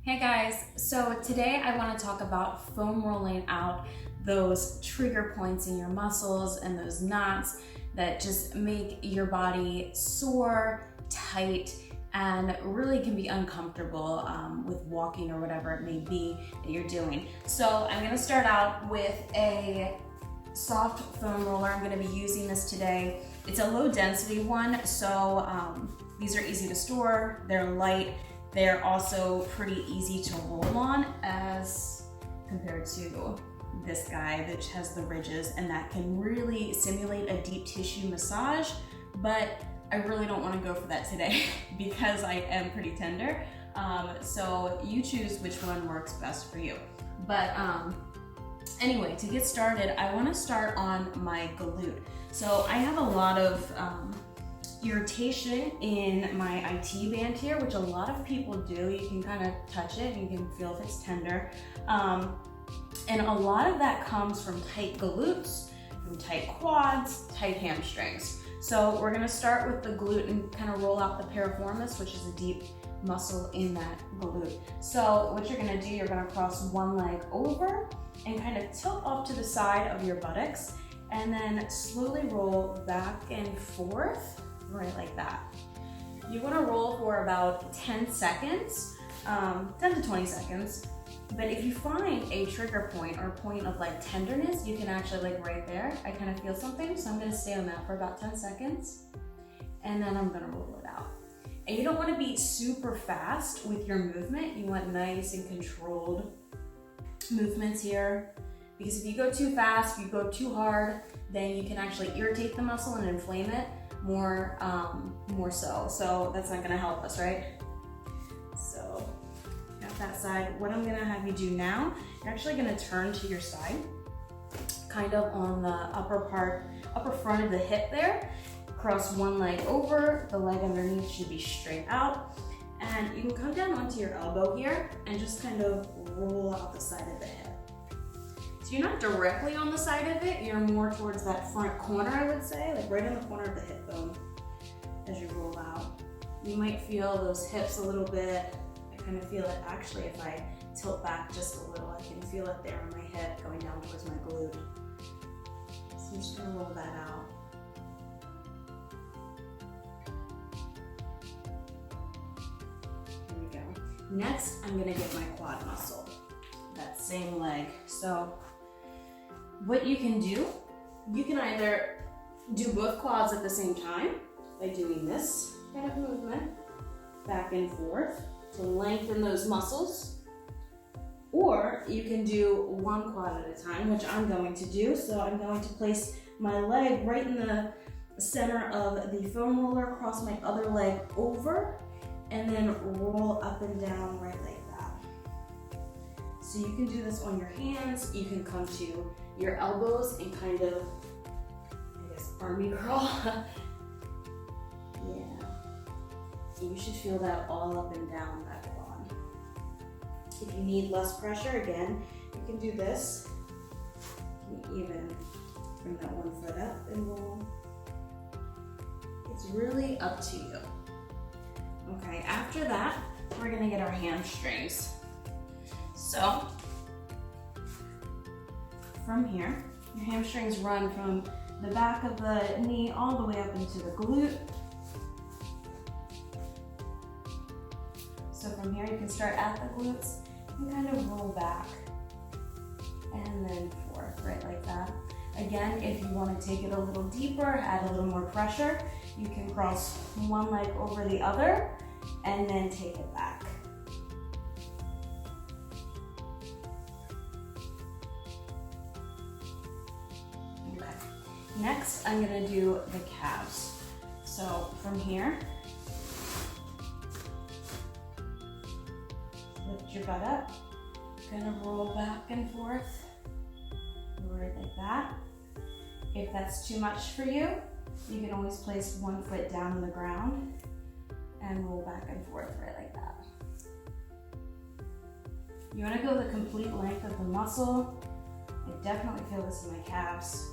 Hey guys, so today I want to talk about foam rolling out those trigger points in your muscles and those knots that just make your body sore, tight, and really can be uncomfortable with walking or whatever it may be that you're doing. So I'm going to start out with a soft foam roller. I'm going to be using this today. It's a low density one, so these are easy to store, they're light. They're also pretty easy to roll on as compared to this guy, which has the ridges, and that can really simulate a deep tissue massage, but I really don't want to go for that today because I am pretty tender. So you choose which one works best for you. But anyway, to get started, I want to start on my glute. So I have a lot of irritation in my IT band here, which a lot of people do. You can kind of touch it and you can feel if it's tender. And a lot of that comes from tight glutes, from tight quads, tight hamstrings. So we're gonna start with the glute and kind of roll out the piriformis, which is a deep muscle in that glute. So what you're gonna do, you're gonna cross one leg over and kind of tilt off to the side of your buttocks and then slowly roll back and forth. Right like that. You want to roll for about 10 seconds, 10 to 20 seconds. But if you find a trigger point or a point of like tenderness, you can actually like right there, I kind of feel something. So I'm going to stay on that for about 10 seconds and then I'm going to roll it out. And you don't want to be super fast with your movement. You want nice and controlled movements here. Because if you go too fast, if you go too hard, then you can actually irritate the muscle and inflame it more so that's not gonna help us, right? So got that side. What I'm gonna have you do now, you're actually gonna turn to your side, kind of on the upper front of the hip there. Cross one leg over, the leg underneath should be straight out, and you can come down onto your elbow here and just kind of roll out the side of the hip. So you're not directly on the side of it, you're more towards that front corner, I would say, like right in the corner of the hip bone as you roll out. You might feel those hips a little bit. I kind of feel it actually if I tilt back just a little, I can feel it there on my hip going down towards my glute. So I'm just gonna roll that out. Here we go. Next, I'm gonna get my quad muscle, that same leg. So what you can do, you can either do both quads at the same time by doing this kind of movement, back and forth, to lengthen those muscles. Or you can do one quad at a time, which I'm going to do. So I'm going to place my leg right in the center of the foam roller, cross my other leg over, and then roll up and down right like that. So you can do this on your hands, you can come to your elbows and kind of, I guess, army crawl. Yeah. You should feel that all up and down that quad. If you need less pressure, again, you can do this. You can even bring that one foot up and roll. It's really up to you. Okay, after that, we're gonna get our hamstrings. So, from here, your hamstrings run from the back of the knee all the way up into the glute. So from here, you can start at the glutes and kind of roll back and then forth, right like that. Again, if you want to take it a little deeper, add a little more pressure, you can cross one leg over the other and then take it back. Next, I'm gonna do the calves. So from here, lift your butt up, gonna roll back and forth, right like that. If that's too much for you, you can always place one foot down on the ground and roll back and forth right like that. You wanna go the complete length of the muscle. I definitely feel this in my calves.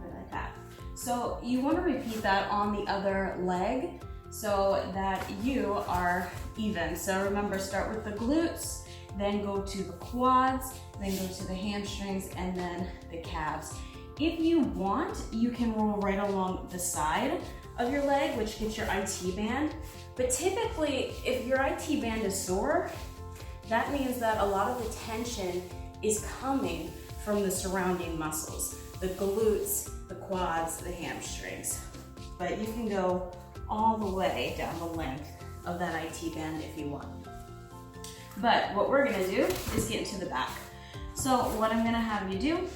Right like that. So you want to repeat that on the other leg so that you are even. So remember, start with the glutes, then go to the quads, then go to the hamstrings, and then the calves. If you want, you can roll right along the side of your leg, which gets your IT band. But typically, if your IT band is sore, that means that a lot of the tension is coming from the surrounding muscles, the glutes, the quads, the hamstrings. But you can go all the way down the length of that IT band if you want. But what we're gonna do is get into the back. So what I'm gonna have you do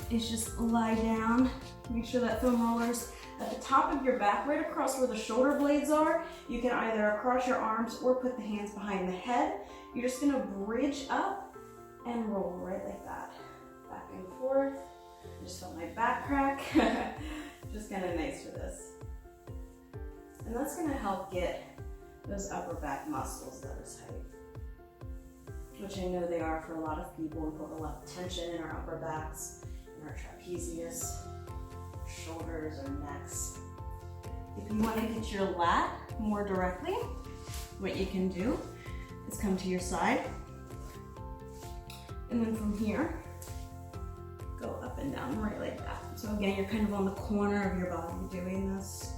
is just lie down, make sure that foam roller's at the top of your back, right across where the shoulder blades are. You can either cross your arms or put the hands behind the head. You're just gonna bridge up and roll right like that. Back and forth. I just felt my back crack. Just kind of nice for this. And that's gonna help get those upper back muscles that are tight, which I know they are for a lot of people. We put a lot of tension in our upper backs, in our trapezius, shoulders, or necks. If you want to get your lat more directly, what you can do is come to your side, and then from here, go up and down right like that. So again, you're kind of on the corner of your body doing this.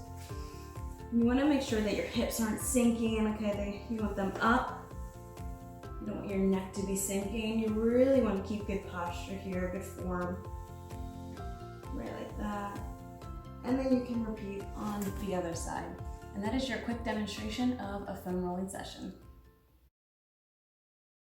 You want to make sure that your hips aren't sinking, okay? You want them up. You don't want your neck to be sinking. You really want to keep good posture here, good form. Right like that. And then you can repeat on the other side. And that is your quick demonstration of a foam rolling session.